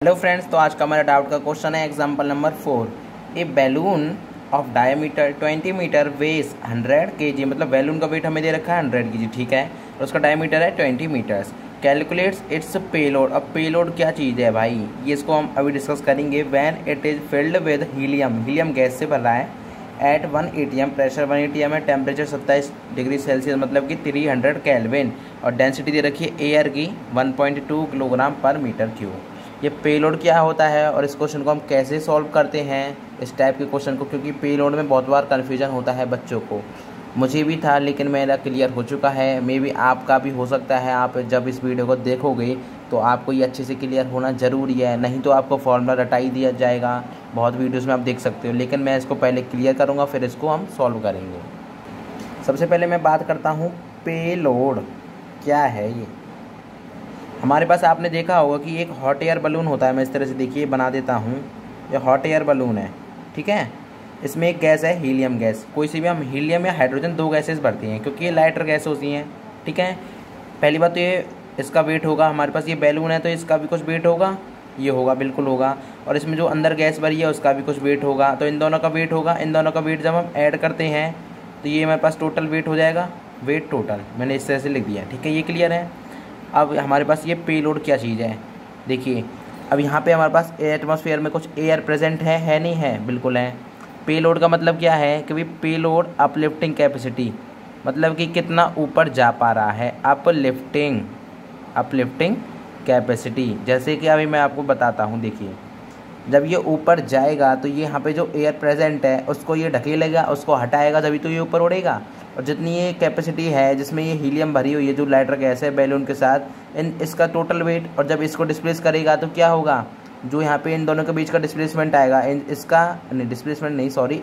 Hello friends, तो आज का हमारा डाउट का क्वेश्चन है example number 4। A balloon of diameter 20 metre weighs 100 kg, मतलब बैलून का वेट हमें दे रखा है 100 kg, ठीक है, और उसका डायमीटर है 20 मीटर्स। Calculates it's payload. अब पेलोड क्या चीज़ है भाई, ये इसको हम अभी डिस्कस करेंगे। When it is filled with helium, helium gas से भर रहा है, एट 1 atm, प्रेशर 1 atm है, टेम्परेचर 27 डिग्री सेल्सियस मतलब कि 300 केल्विन, और डेंसिटी दे रखी है एयर की 1.2 किलोग्राम पर मीटर क्यूब। ये पेलोड क्या होता है और इस क्वेश्चन को हम कैसे सॉल्व करते हैं, इस टाइप के क्वेश्चन को, क्योंकि पेलोड में बहुत बार कन्फ्यूजन होता है बच्चों को। मुझे भी था, लेकिन मेरा क्लियर हो चुका है। मे बी आपका भी हो सकता है। आप जब इस वीडियो को देखोगे तो आपको ये अच्छे से क्लियर होना ज़रूरी है, नहीं तो आपको फॉर्मूला रटा ही दिया जाएगा। बहुत वीडियोस में आप देख सकते हो, लेकिन मैं इसको पहले क्लियर करूँगा, फिर इसको हम सॉल्व करेंगे। सबसे पहले मैं बात करता हूँ पेलोड क्या है। ये हमारे पास आपने देखा होगा कि एक हॉट एयर बलून होता है। मैं इस तरह से देखिए बना देता हूँ। ये हॉट एयर बलून है, ठीक है। इसमें एक गैस है हीलियम गैस। कोई सी भी हम हीलियम या हाइड्रोजन दो गैसेस भरती हैं, क्योंकि ये लाइटर गैस होती हैं, ठीक है। पहली बात तो ये इसका वेट होगा, हमारे पास ये बैलून है तो इसका भी कुछ वेट होगा, ये होगा, बिल्कुल होगा। और इसमें जो अंदर गैस भरी है उसका भी कुछ वेट होगा, तो इन दोनों का वेट होगा। इन दोनों का वेट जब हम ऐड करते हैं तो ये हमारे पास टोटल वेट हो जाएगा। वेट टोटल मैंने इस तरह से लिख दिया, ठीक है, ये क्लियर है। अब हमारे पास ये पेलोड क्या चीज़ है, देखिए। अब यहाँ पे हमारे पास एटमॉस्फेयर में कुछ एयर प्रेजेंट है नहीं है, बिल्कुल है। पेलोड का मतलब क्या है कि भाई पेलोड अपलिफ्टिंग कैपेसिटी, मतलब कि कितना ऊपर जा पा रहा है। अपलिफ्टिंग कैपेसिटी, जैसे कि अभी मैं आपको बताता हूँ। देखिए, जब ये ऊपर जाएगा तो ये यहाँ पे जो एयर प्रेजेंट है उसको ये ढकेलेगा, उसको हटाएगा, तभी तो ये ऊपर उड़ेगा। और जितनी ये कैपेसिटी है जिसमें ये हीलियम भरी हुई है, जो लाइटर गैस है बैलून के साथ, इसका टोटल वेट, और जब इसको डिस्प्लेस करेगा तो क्या होगा, जो यहाँ पे इन दोनों के बीच का डिस्प्लेसमेंट आएगा, इसका नहीं, डिस्प्लेसमेंट नहीं, सॉरी,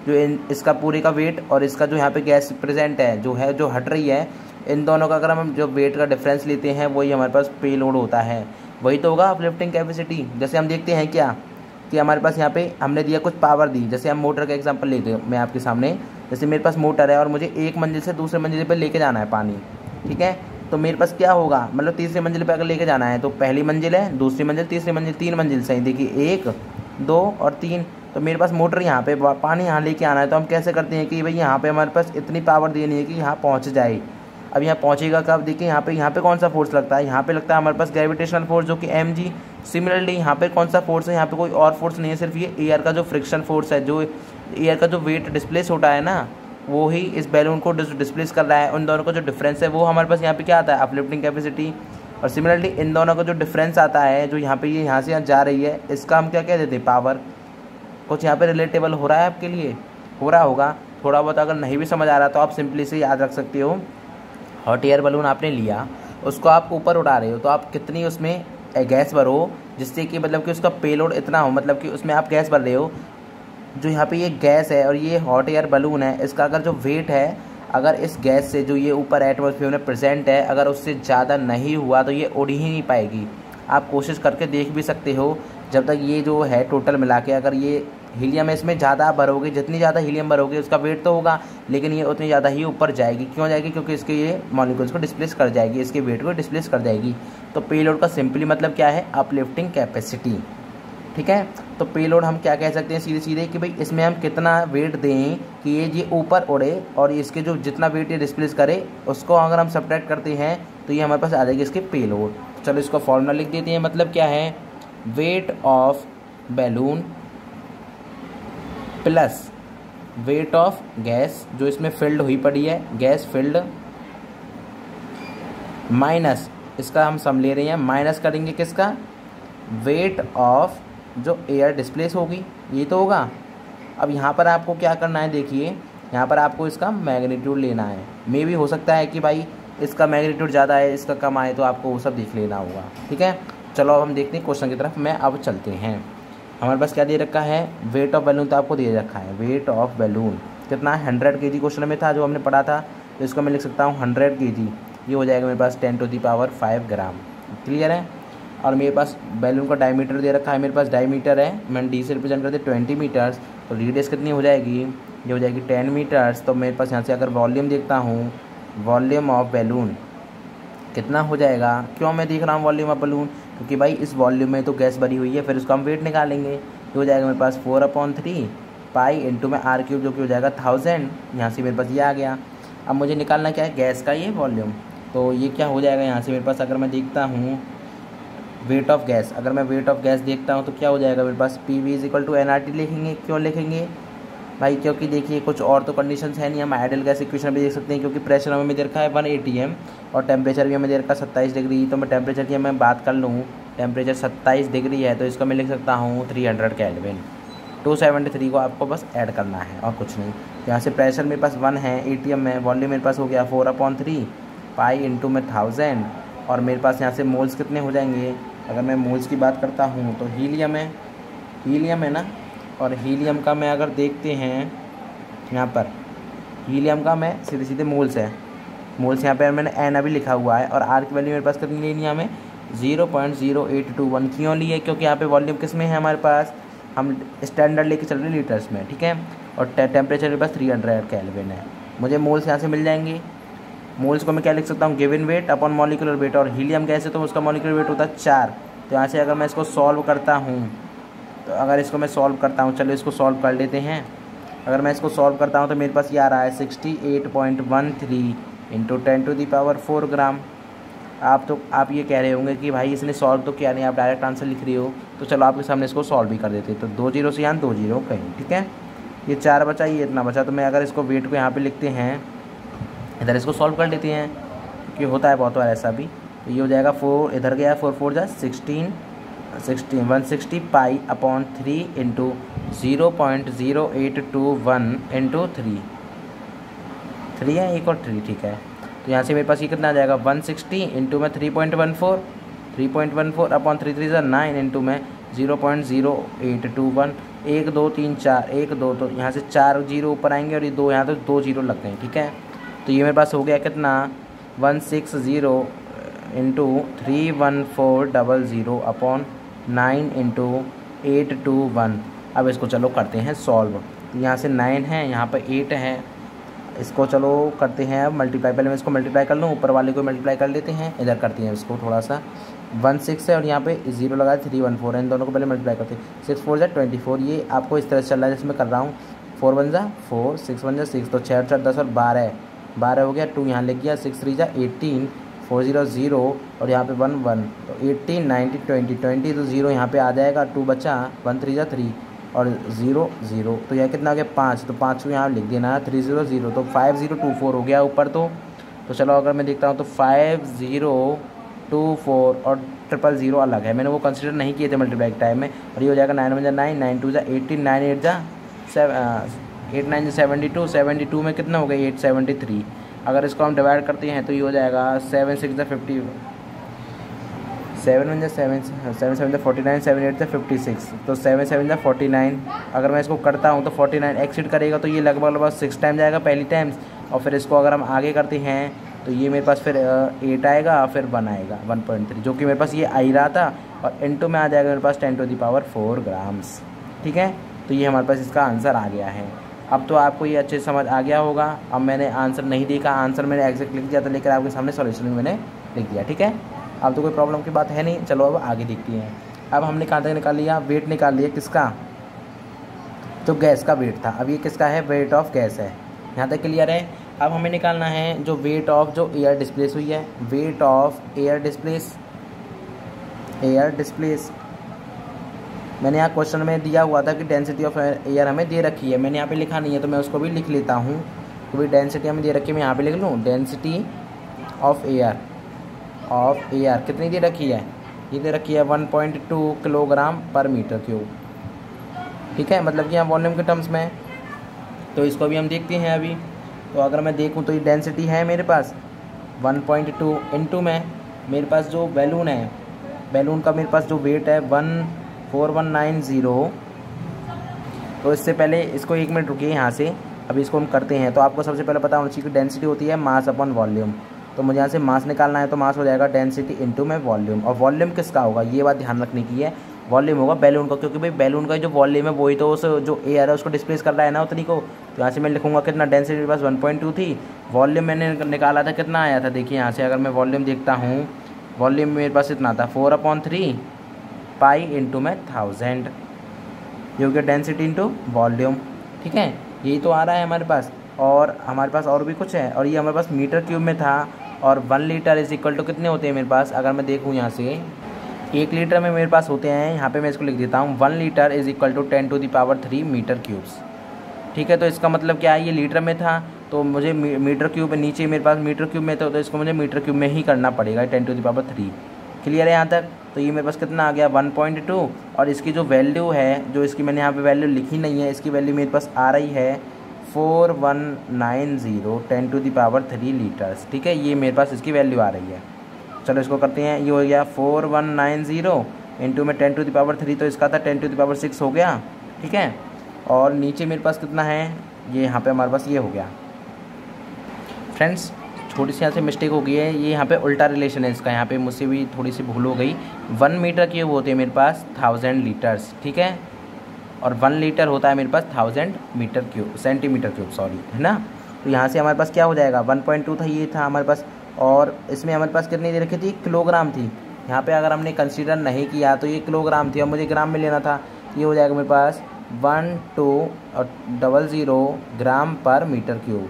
जो इसका पूरे का वेट और इसका जो यहाँ पे गैस प्रेजेंट है, जो हट रही है, इन दोनों का अगर हम जो वेट का डिफरेंस लेते हैं वही हमारे पास पेलोड होता है। वही तो होगा अपलिफ्टिंग कैपेसिटी। जैसे हम देखते हैं क्या कि हमारे पास यहाँ पे हमने दिया कुछ पावर दी। जैसे हम मोटर का एग्जांपल लेते हैं मैं आपके सामने। जैसे मेरे पास मोटर है और मुझे एक मंजिल से दूसरे मंजिल पे लेके जाना है पानी, ठीक है। तो मेरे पास क्या होगा, मतलब तीसरी मंजिल पे अगर लेके जाना है तो पहली मंजिल है, दूसरी मंजिल, तीसरी मंजिल, तीन मंजिल सही। देखिए 1 2 और 3। तो मेरे पास मोटर यहाँ पे, पानी यहाँ लेके आना है, तो हम कैसे करते हैं कि भाई यहाँ पे हमारे पास इतनी पावर देनी है कि यहाँ पहुँच जाए। अब यहाँ पहुँचेगा कब, देखिए यहाँ पे कौन सा फोर्स लगता है, यहाँ पे लगता है हमारे पास ग्रेविटेशनल फोर्स, जो कि mg। सिमिलरली यहाँ पे कौन सा फोर्स है, यहाँ पे कोई और फोर्स नहीं है, सिर्फ ये एयर का जो फ्रिक्शन फोर्स है, जो एयर का जो वेट डिस्प्लेस होता है ना, वो ही इस बैलून को डिस्प्लेस कर रहा है। उन दोनों का जो डिफरेंस है वो हमारे पास यहाँ पे क्या आता है, अपलिफ्टिंग कैपेसिटी। और सिमिलरली इन दोनों का जो डिफरेंस आता है, जो यहाँ पे ये यहाँ से यहाँ जा रही है, इसका हम क्या कह देते हैं, पावर। कुछ यहाँ पे रिलेटेबल हो रहा है आपके लिए, हो रहा होगा थोड़ा बहुत। अगर नहीं भी समझ आ रहा तो आप सिंपली से याद रख सकते हो, हॉट एयर बलून आपने लिया, उसको आप ऊपर उड़ा रहे हो, तो आप कितनी उसमें गैस भरो जिससे कि मतलब कि उसका पेलोड इतना हो, मतलब कि उसमें आप गैस भर रहे हो। जो यहाँ पे ये गैस है और ये हॉट एयर बलून है, इसका अगर जो वेट है, अगर इस गैस से जो ये ऊपर एटमॉस्फेयर में प्रेजेंट है, अगर उससे ज़्यादा नहीं हुआ तो ये उड़ ही नहीं पाएगी। आप कोशिश करके देख भी सकते हो। जब तक ये जो है टोटल मिला के, अगर ये हीलियम है, इसमें ज़्यादा भरोगे, जितनी ज़्यादा हीलियम भरोगे उसका वेट तो होगा, लेकिन ये उतनी ज़्यादा ही ऊपर जाएगी। क्यों जाएगी, क्योंकि इसके ये मॉलिक्यूल्स को डिस्प्लेस कर जाएगी, इसके वेट को डिस्प्लेस कर जाएगी। तो पेलोड का सिंपली मतलब क्या है, अपलिफ्टिंग कैपेसिटी, ठीक है। तो पेलोड हम क्या कह सकते हैं सीधे सीधे कि भाई इसमें हम कितना वेट दें कि ये ऊपर उड़े, और इसके जो जितना वेट ये डिस्प्लेस करे उसको अगर हम सब्ट्रैक्ट करते हैं तो ये हमारे पास आ जाएगी इसके पेलोड। चलो इसको फॉर्मूला लिख देते हैं। मतलब क्या है, weight of balloon plus weight of gas जो इसमें फिल्ड हुई पड़ी है, गैस फिल्ड, माइनस इसका हम सम ले रहे हैं, माइनस करेंगे किसका, वेट ऑफ जो एयर डिस्प्लेस होगी, ये तो होगा। अब यहाँ पर आपको क्या करना है, देखिए यहाँ पर आपको इसका मैग्नीट्यूड लेना है। मे भी हो सकता है कि भाई इसका मैग्नीट्यूड ज़्यादा है, इसका कम आए, तो आपको वो सब देख लेना होगा, ठीक है। चलो अब हम देखते हैं क्वेश्चन की तरफ। मैं अब चलते हैं। हमारे पास क्या दे रखा है, वेट ऑफ बैलून तो आपको दे रखा है। वेट ऑफ बैलून कितना, 100 kg क्वेश्चन में था जो हमने पढ़ा था, तो इसको मैं लिख सकता हूँ 100 kg। ये हो जाएगा मेरे पास 10⁵ ग्राम, क्लियर है। और मेरे पास बैलून का डायमीटर दे रखा है, मेरे पास डायमीटर है, मैंने डी से रिप्रेजेंट करते 20 मीटर्स, तो रेडियस कितनी हो जाएगी, ये हो जाएगी 10 मीटर्स। तो मेरे पास यहाँ से अगर वॉल्यूम देखता हूँ, वॉल्यूम ऑफ बैलून कितना हो जाएगा। क्यों मैं देख रहा हूँ वॉल्यूम ऑफ बलून, क्योंकि भाई इस वॉल्यूम में तो गैस भरी हुई है, फिर उसका हम वेट निकालेंगे। तो हो जाएगा मेरे पास 4/3 पाई इंटू में R क्यूब, जो कि हो जाएगा 1000। यहाँ से मेरे पास ये आ गया। अब मुझे निकालना क्या है, गैस का ये वॉल्यूम। तो ये क्या हो जाएगा यहाँ से मेरे पास, अगर मैं देखता हूँ वेट ऑफ गैस, अगर मैं वेट ऑफ गैस देखता हूँ तो क्या हो जाएगा मेरे पास, PV = nRT लिखेंगे। क्यों लिखेंगे भाई, क्योंकि देखिए कुछ और तो कंडीशंस है नहीं। हम आइडियल गैस इक्वेशन भी देख सकते हैं, क्योंकि प्रेशर हमें दे रखा है 1 atm और टेम्परेचर भी हमें दे रखा है 27 डिग्री। तो मैं टेम्परेचर की मैं बात कर लूँ, टेम्परेचर 27 डिग्री है, तो इसको मैं लिख सकता हूँ 300 केल्विन। 273 को आपको बस ऐड करना है और कुछ नहीं। तो यहाँ से प्रेशर मेरे पास 1 है atm में, वॉल्यूम मेरे पास हो गया 4/3 पाई इंटू में 1000। और मेरे पास यहाँ से मोल्स कितने हो जाएंगे, अगर मैं मोल्स की बात करता हूँ तो हीलियम है ना। और हीलियम का मैं अगर देखते हैं यहाँ पर, हीलियम का मैं सीधे मोल्स है, मोल्स यहाँ पर मैंने एन अभी लिखा हुआ है। और आर की वैल्यू मेरे पास कितनी लेनी है हमें, 0.0821। क्यों लिए, क्योंकि यहाँ पे वॉल्यूम किस में है हमारे पास, हम स्टैंडर्ड लेके चल रहे हैं लीटर्स में, ठीक है। और टेम्परेचर मेरे पास 300 केल्विन है। मुझे मोल्स यहाँ से मिल जाएंगे। मोल्स को मैं क्या लिख सकता हूँ, given weight upon molecular weight. और हीलियम गैस है तो उसका मॉलिक्यूलर वेट होता है 4। तो यहाँ से अगर मैं इसको सॉल्व करता हूँ, तो अगर इसको मैं सॉल्व करता हूँ, चलो इसको सॉल्व कर लेते हैं। अगर मैं इसको सॉल्व करता हूँ तो मेरे पास ये आ रहा है 68.13 इंटू 10⁴ ग्राम। आप ये कह रहे होंगे कि भाई इसने सॉल्व तो किया नहीं, आप डायरेक्ट आंसर लिख रही हो। तो चलो आपके सामने इसको सॉल्व भी कर देते। तो 2 0 से यहाँ 2 0 कहीं, ठीक है। ये 4 बचा, ये इतना बचा। तो मैं अगर इसको वेट को यहाँ पे लिखते हैं, इधर इसको सॉल्व कर लेते हैं, क्योंकि होता है बहुत बार ऐसा भी। तो ये हो जाएगा 4, इधर गया 4 4 जा 16 160 पाई अपॉन 3 इंटू 0.0821 इंटू 3 है, एक और 3, ठीक है। तो यहाँ से मेरे पास ये कितना आ जाएगा, 160 इंटू में 3.14 अपॉन 3 3 9 इंटू में 0.0821। 1 2 3 4 1 2, तो यहाँ से 4 0 ऊपर आएंगे और ये 2 यहाँ तो 2 0 लग गए, ठीक है। तो ये मेरे पास हो गया कितना, 160 इंटू 31400 अपॉन 9 इंटू 821। अब इसको चलो करते हैं सॉल्व। तो यहाँ से 9 है, यहाँ पर 8 है, इसको चलो करते हैं अब मल्टीप्लाई। पहले मैं इसको मल्टीप्लाई कर लूँ, ऊपर वाले को मल्टीप्लाई कर लेते हैं। इधर करते हैं इसको थोड़ा सा, 16 है और यहाँ पे 0 लगा 314 है, इन दोनों को पहले मल्टीप्लाई करते हैं। 6 4 जा 24, ये आपको इस तरह से चल रहा है जिसमें कर रहा हूँ। 4 1 जा 4, 6 1 जा 6, तो 6 4 10 और 12 हो गया। 2 यहाँ लिख गया, 6 3 जा 18, 4 0 0 और यहाँ पे 1 1, तो 18 19 20, तो 0 यहाँ पे आ जाएगा, 2 बचा, 1 3 जा 3 और 0 0, तो यह कितना हो गया 5, तो 5 को यहाँ लिख देना 300, तो 5024 हो गया ऊपर। तो चलो अगर मैं देखता हूँ तो 5024 और 000 अलग है, मैंने वो कंसिडर नहीं किए थे मल्टीप्लाई टाइम में। और ये हो जाएगा 9 1 जा 9, 9 2 जा 18, 9 8 जा 8 9 जा 72, 72 में कितना हो गया 873। अगर इसको हम डिवाइड करते हैं तो ये हो जाएगा 7 6 जा 50, 7 1 जा 7 7 7 जा 49, 7 8 जा 56, तो 7 7 जा 49। अगर मैं इसको करता हूँ तो 49 एक्सिड करेगा, तो ये लगभग 6 टाइम जाएगा पहली टाइम्स। और फिर इसको अगर हम आगे करते हैं तो ये मेरे पास फिर 8 आएगा, फिर 1 आएगा 1.3, जो कि मेरे पास ये आ ही रहा था। और इनटू में आ जाएगा मेरे पास 10⁴ ग्राम्स, ठीक है। तो ये हमारे पास इसका आंसर आ गया है। अब तो आपको ये अच्छे से समझ आ गया होगा। अब मैंने आंसर नहीं देखा, आंसर मैंने एग्जैक्ट लिख दिया था, लेकर आपके सामने सॉल्यूशन भी मैंने लिख दिया, ठीक है। अब तो कोई प्रॉब्लम की बात है नहीं। चलो अब आगे देखते हैं। अब हमने कहाँ तक निकाल लिया, वेट निकाल लिया किसका, जो गैस का वेट था। अब ये किसका है, वेट ऑफ गैस है, यहाँ तक क्लियर है। अब हमें निकालना है जो वेट ऑफ जो एयर डिस्प्लेस हुई है, वेट ऑफ एयर डिस्प्लेस। मैंने यहाँ क्वेश्चन में दिया हुआ था कि डेंसिटी ऑफ एयर हमें दे रखी है, मैंने यहाँ पे लिखा नहीं है तो मैं उसको भी लिख लेता हूँ। तो भाई डेंसिटी हमें दे रखी है, मैं यहाँ पे लिख लूँ डेंसिटी ऑफ एयर कितनी दे रखी है, ये दे रखी है 1.2 किलोग्राम पर मीटर क्यूब, ठीक है। मतलब कि यहाँ वॉल्यूम के टर्म्स में। तो इसको भी हम देखते हैं अभी। तो अगर मैं देखूँ तो ये डेंसिटी है मेरे पास 1.2 इंटू में मेरे पास जो बैलून है, बैलून का मेरे पास जो वेट है 14190। तो इससे पहले इसको 1 मिनट रुकिए यहाँ से, अभी इसको हम करते हैं। तो आपको सबसे पहले पता होना चाहिए कि डेंसिटी होती है मास अपॉन वॉल्यूम। तो मुझे यहाँ से मास निकालना है, तो मास हो जाएगा डेंसिटी इंटू में वॉल्यूम। और वॉल्यूम किसका होगा, ये बात ध्यान रखने की है, वॉल्यूम होगा बैलून का, क्योंकि भाई बैलून का जो वॉल्यूम है वही तो उस जो एयर है उसको डिस्प्लेस कर रहा है ना उतनी को। तो यहाँ से मैं लिखूँगा कितना, डेंसिटी मेरे पास 1.2 थी, वॉल्यूम मैंने निकाला था कितना आया था। देखिए यहाँ से अगर मैं वॉल्यूम देखता हूँ वॉल्यूम मेरे पास इतना था 4/3 पाई इंटू में 1000, ये हो गया डेंसिटी इंटू वॉल्यूम। ठीक है, यही तो आ रहा है हमारे पास। और हमारे पास और भी कुछ है, और ये हमारे पास मीटर क्यूब में था। और 1 लीटर इज इक्वल टू कितने होते हैं मेरे पास, अगर मैं देखूँ यहाँ से 1 लीटर में मेरे पास होते हैं, यहाँ पे मैं इसको लिख देता हूँ 1 litre is equal to 10⁻³ metre cubes. ठीक है, तो इसका मतलब क्या है, ये लीटर में था तो मुझे मीटर क्यूब में, नीचे मेरे पास मीटर क्यूब में था तो इसको मुझे मीटर क्यूब में ही करना पड़ेगा 10⁻³। क्लियर है यहाँ तक। तो ये मेरे पास कितना आ गया 1.2, और इसकी जो वैल्यू है, जो इसकी मैंने यहाँ पे वैल्यू लिखी नहीं है, इसकी वैल्यू मेरे पास आ रही है 4190 10⁻³ लीटर्स। ठीक है, ये मेरे पास इसकी वैल्यू आ रही है। चलो इसको करते हैं, ये हो गया 4190 इंटू में 10⁻³ तो इसका था 10⁻6 हो गया। ठीक है, और नीचे मेरे पास कितना है, ये यहाँ पे हमारे पास ये हो गया। फ्रेंड्स छोटी सी यहाँ से मिस्टेक हो गई है, ये यहाँ पे उल्टा रिलेशन है इसका, यहाँ पे मुझसे भी थोड़ी सी भूल हो गई। 1 मीटर क्यूब होते हैं मेरे पास 1000 लीटर्स। ठीक है, और 1 लीटर होता है मेरे पास 1000 metre cube, centimetre cube sorry, है ना। तो यहाँ से हमारे पास क्या हो जाएगा 1.2 था, ये था हमारे पास, और इसमें हमारे पास कितनी दे रखी थी, किलोग्राम थी। यहाँ पे अगर हमने कंसीडर नहीं किया तो ये किलोग्राम थी, और मुझे ग्राम में लेना था, ये हो जाएगा मेरे पास 1200 ग्राम पर मीटर क्यूब।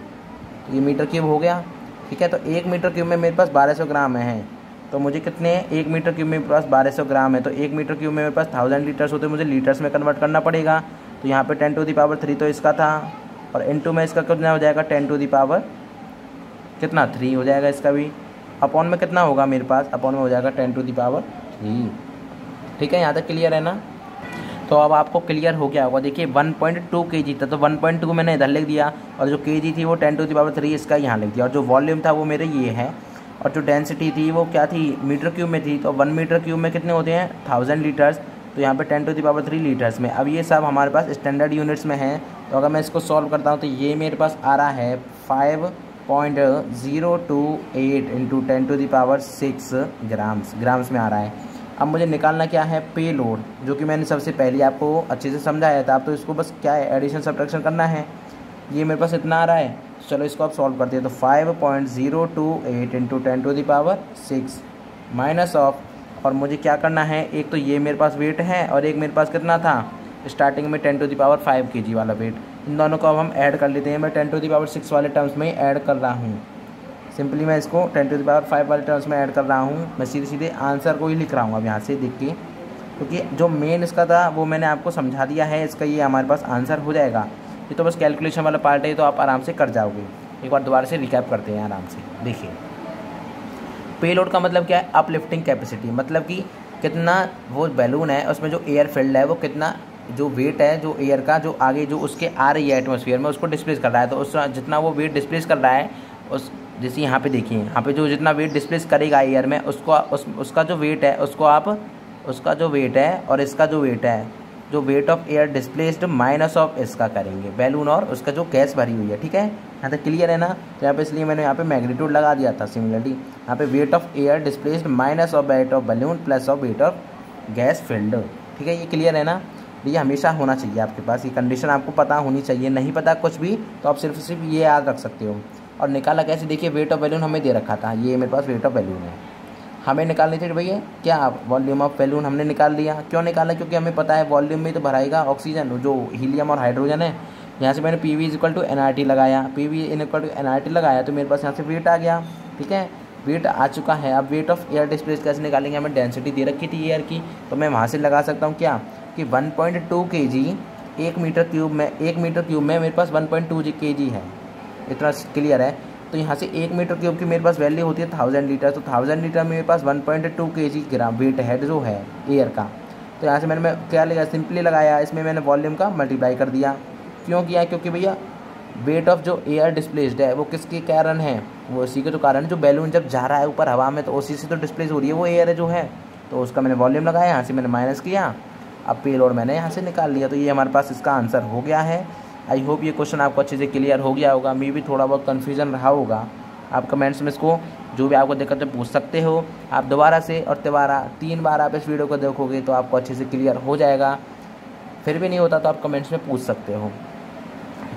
तो ये मीटर क्यूब हो गया। ठीक है, तो 1 मीटर क्यूब में मेरे पास 1200 ग्राम है, तो मुझे कितने 1 मीटर क्यूब में मेरे पास 1200 ग्राम है, तो 1 मीटर क्यूब में मेरे पास 1000 लीटर्स होते हैं, मुझे लीटर्स में कन्वर्ट करना पड़ेगा। तो यहाँ पे 10⁻³ तो इसका था, और इनटू में इसका कितना हो जाएगा 10⁻³ हो जाएगा इसका भी, अपॉन में कितना होगा मेरे पास, अपॉन में हो जाएगा 10⁻³। ठीक है, यहाँ तक क्लियर है ना। तो अब आपको क्लियर हो गया होगा। देखिए 1.2 kg था, तो 1.2 मैंने इधर लिख दिया, और जो kg थी वो 10⁻³ इसका यहाँ लिख दिया, और जो वॉल्यूम था वो मेरे ये है, और जो डेंसिटी थी वो क्या थी, मीटर क्यूब में थी। तो 1 मीटर क्यूब में कितने होते हैं 1000 लीटर्स, तो यहाँ पे 10⁻³ लीटर्स में। अब ये सब हमारे पास स्टैंडर्ड यूनिट्स में है, तो अगर मैं इसको सॉल्व करता हूँ तो ये मेरे पास आ रहा है 5.028 इंटू 10⁻6 ग्राम्स में आ रहा है। अब मुझे निकालना क्या है, पे लोड, जो कि मैंने सबसे पहले आपको अच्छे से समझाया था। अब तो इसको बस क्या है, एडिशन सब्ट्रैक्शन करना है। ये मेरे पास इतना आ रहा है, चलो इसको आप सॉल्व करते हैं। तो 5.028 इंटू 10⁻6 माइनस ऑफ, और मुझे क्या करना है, एक तो ये मेरे पास वेट है, और एक मेरे पास कितना था स्टार्टिंग में 10⁵ kg वाला वेट। इन दोनों को अब हम ऐड कर लेते हैं। मैं 10⁻6 वाले टर्म्स में ऐड कर रहा हूँ, सिंपली मैं इसको 10⁵ वाले टर्म्स में ऐड कर रहा हूँ। मैं सीधे सीधे आंसर को ही लिख रहा हूँ अब यहाँ से देख के, क्योंकि जो मेन इसका था वो मैंने आपको समझा दिया है, इसका ये हमारे पास आंसर हो जाएगा। ये तो बस कैलकुलेशन वाला पार्ट है, तो आप आराम से कर जाओगे। एक बार दोबारा से रिकैप करते हैं आराम से। देखिए पेलोड का मतलब क्या है, अपलिफ्टिंग कैपेसिटी, मतलब कि कितना वो बैलून है उसमें जो एयर फिल्ड है वो कितना जो वेट है, जो एयर का जो आगे जो उसके आ रही है एटमॉस्फेयर में, उसको डिस्प्लेस कर रहा है। तो उस जितना वो वेट डिस्प्लेस कर रहा है, उस जैसे यहाँ पे देखिए, यहाँ पे जो जितना वेट डिस्प्लेस करेगा एयर में, उसको उसका जो वेट है, उसको आप उसका जो वेट है और इसका जो वेट है, जो weight of air displaced minus of इसका करेंगे बैलून और उसका जो गैस भरी हुई है। ठीक है, यहाँ तक क्लियर है ना। तो यहाँ पे इसलिए मैंने यहाँ पे मैग्नीट्यूड लगा दिया था सिमिलरली। यहाँ पे weight of air displaced minus of weight of balloon plus of weight of gas filled. ठीक है, ये क्लियर है ना। ये हमेशा होना चाहिए आपके पास, ये कंडीशन आपको पता होनी चाहिए। नहीं पता कुछ भी तो आप सिर्फ ये याद रख सकते हो। और निकाला कैसे, देखिए वेट ऑफ बैलून हमें दे रखा था, ये मेरे पास वेट ऑफ बैलून है, हमें निकालनी थी भैया क्या, वॉल्यूम ऑफ बैलून हमने निकाल लिया। क्यों निकाला, क्योंकि हमें पता है वॉल्यूम में तो भराएगा ऑक्सीजन, जो हीलियम और हाइड्रोजन है। यहाँ से मैंने PV = nRT लगाया, PV = nRT लगाया, तो मेरे पास यहाँ से वेट आ गया। ठीक है, वेट आ चुका है। अब वेट ऑफ एयर डिस्प्लेस कैसे निकालेंगे, हमें डेंसिटी दे रखी थी एयर की, तो मैं वहाँ से लगा सकता हूँ क्या कि 1.2 kg 1 मीटर क्यूब में, 1 मीटर क्यूब में मेरे पास 1.2 kg है। इतना क्लियर है। तो यहाँ से 1 मीटर क्यूब की मेरे पास वैल्यू होती है 1000 लीटर, तो 1000 लीटर में मेरे पास 1.2 kg ग्राम वेट है जो है एयर का। तो यहाँ से मैंने क्या लिया, सिंपली लगाया, इसमें मैंने वॉल्यूम का मल्टीप्लाई कर दिया। क्यों किया, क्योंकि भैया वेट ऑफ जो एयर डिस्प्लेस्ड है वो किसके कारण है, वो उसी के तो कारण, जो बैलून जब जा रहा है ऊपर हवा में तो उसी से तो डिस्प्लेस हो रही है वो एयर है जो है, तो उसका मैंने वॉल्यूम लगाया, यहाँ से मैंने माइनस किया, अब पेलोड मैंने यहाँ से निकाल लिया। तो ये हमारे पास इसका आंसर हो गया है। आई होप ये क्वेश्चन आपको अच्छे से क्लियर हो गया होगा। मे भी थोड़ा बहुत कन्फ्यूजन रहा होगा, आप कमेंट्स में इसको जो भी आपको दिक्कत है पूछ सकते हो। आप दोबारा से और दोबारा 3 बार आप इस वीडियो को देखोगे तो आपको अच्छे से क्लियर हो जाएगा। फिर भी नहीं होता तो आप कमेंट्स में पूछ सकते हो।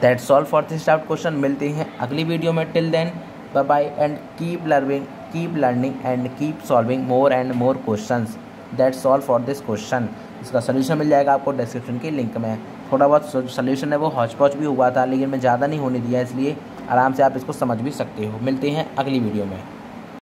That's all for this doubt question. मिलते हैं अगली वीडियो में। Till then bye bye and keep learning keep learning and keep solving more and more questions that solve for this question. इसका सोल्यूशन मिल जाएगा आपको डिस्क्रिप्शन के लिंक में। थोड़ा बहुत सोल्यूशन है वो हौच पौच भी हुआ था, लेकिन मैं ज़्यादा नहीं होने दिया, इसलिए आराम से आप इसको समझ भी सकते हो। मिलते हैं अगली वीडियो में।